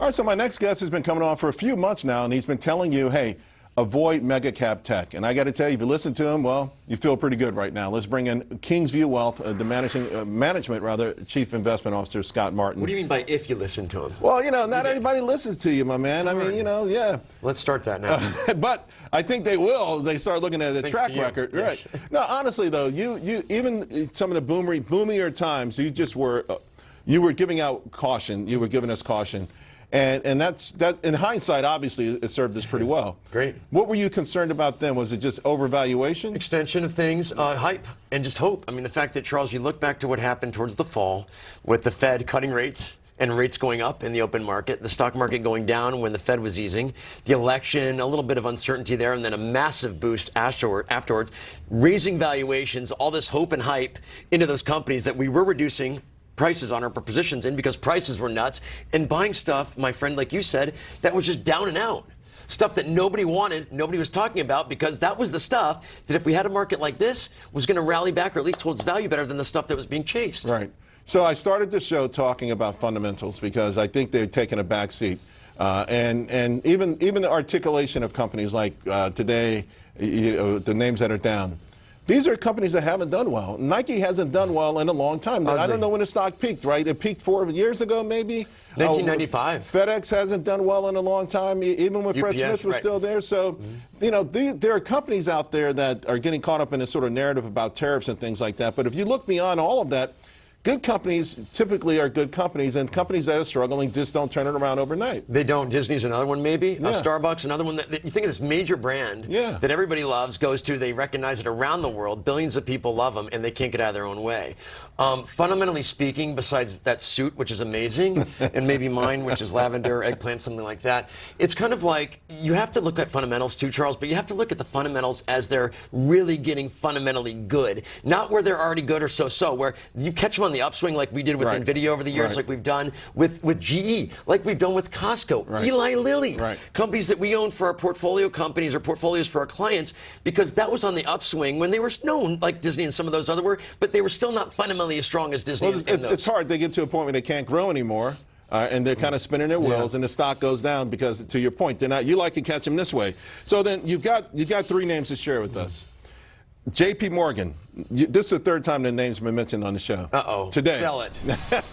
All right, so my next guest has been coming on for a few months now, and he's been telling you, hey, avoid mega cap tech. And I got to tell you, if you listen to him, well, you feel pretty good right now. Let's bring in Kingsview Wealth, the management Chief Investment Officer, Scott Martin. What do you mean by if you listen to him? Well, you know, not everybody listens to you, my man. I mean, you know, yeah. Let's start that now. But I think they will. They start looking at the track record. Yes. Right. No, honestly, though, you even some of the boomier times, you were giving out caution. You were giving us caution. And that in hindsight, obviously, it served us pretty well. Great. What were you concerned about then? Was it just overvaluation? Extension of things, hype, and just hope. I mean, the fact that, Charles, you look back to what happened towards the fall with the Fed cutting rates and rates going up in the open market, the stock market going down when the Fed was easing, the election, a little bit of uncertainty there, and then a massive boost afterwards, raising valuations, all this hope and hype into those companies that we were reducing prices on our positions in because prices were nuts, and buying stuff, my friend, like you said, that was just down and out. Stuff that nobody wanted, nobody was talking about, because that was the stuff that if we had a market like this was going to rally back or at least hold its value better than the stuff that was being chased. Right. So I started the show talking about fundamentals because I think they've taken a back seat. And even the articulation of companies like today, the names that are down. These are companies that haven't done well. Nike hasn't done well in a long time. I don't know when the stock peaked, right? It peaked 4 years ago, maybe? 1995. FedEx hasn't done well in a long time, even when Fred Smith was still there. So, you know, there are companies out there that are getting caught up in this sort of narrative about tariffs and things like that. But if you look beyond all of that, good companies typically are good companies, and companies that are struggling just don't turn it around overnight. They don't. Disney's another one, maybe. Yeah. Starbucks, another one. That you think of this major brand that everybody loves, goes to, they recognize it around the world. Billions of people love them, and they can't get out of their own way. Fundamentally speaking, besides that suit, which is amazing, and maybe mine, which is lavender, eggplant, something like that, it's kind of like you have to look at fundamentals too, Charles, but you have to look at the fundamentals as they're really getting fundamentally good, not where they're already good or so-so, where you catch them on the upswing like we did with NVIDIA over the years, like we've done with GE, like we've done with Costco, Eli Lilly, companies that we own for our portfolio companies or portfolios for our clients, because that was on the upswing when they were known, like Disney and some of those other were, but they were still not fundamentally as strong as Disney. Well, it's hard. They get to a point where they can't grow anymore. And they're kind of spinning their wheels, and the stock goes down because, to your point, they're not. You like to catch them this way. So then you got 3 names to share with us. J.P. Morgan. This is the 3rd time the name's been mentioned on the show. Today. Sell it.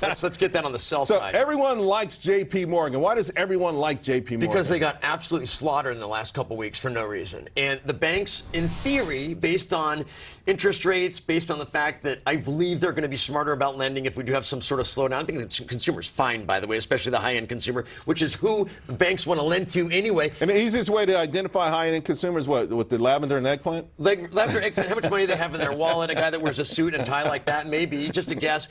let's get that on the sell side. So everyone likes J.P. Morgan. Why does everyone like J.P. Morgan? Because they got absolutely slaughtered in the last couple weeks for no reason. And the banks, in theory, based on interest rates, based on the fact that I believe they're going to be smarter about lending if we do have some sort of slowdown. I think the consumer's fine, by the way, especially the high-end consumer, which is who the banks want to lend to anyway. And the easiest way to identify high-end consumers, what, with the lavender and eggplant? Lavender, eggplant, how much money they have in their wallet, a guy that wears a suit and tie like that, maybe, just a guess.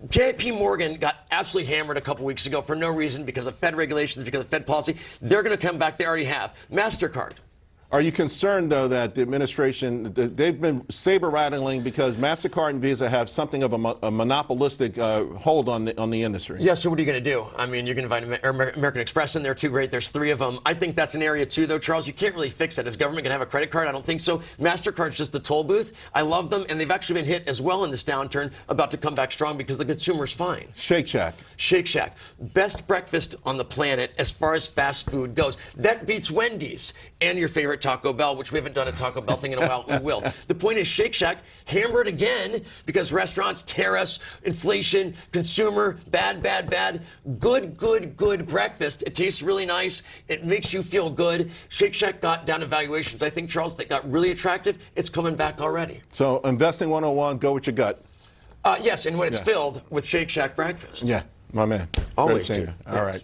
J.P. Morgan got absolutely hammered a couple weeks ago for no reason because of Fed regulations, because of Fed policy. They're going to come back. They already have. MasterCard. Are you concerned, though, that the administration, they've been saber-rattling because MasterCard and Visa have something of a monopolistic hold on the industry? Yeah, so what are you going to do? I mean, you're going to invite American Express in there, too. Great, there's 3 of them. I think that's an area, too, though, Charles. You can't really fix that. Is government going to have a credit card? I don't think so. MasterCard's just the toll booth. I love them, and they've actually been hit as well in this downturn, about to come back strong because the consumer's fine. Shake Shack. Shake Shack. Best breakfast on the planet as far as fast food goes. That beats Wendy's and your favorite Taco Bell, which we haven't done a Taco Bell thing in a while. We will. The point is Shake Shack hammered again because restaurants, tariffs, inflation, consumer, bad. Good breakfast. It tastes really nice. It makes you feel good. Shake Shack got down to valuations. I think, Charles, that got really attractive. It's coming back already. So investing 101, go with your gut. Yes, and when it's filled with Shake Shack breakfast. Yeah, my man. Always do. All right.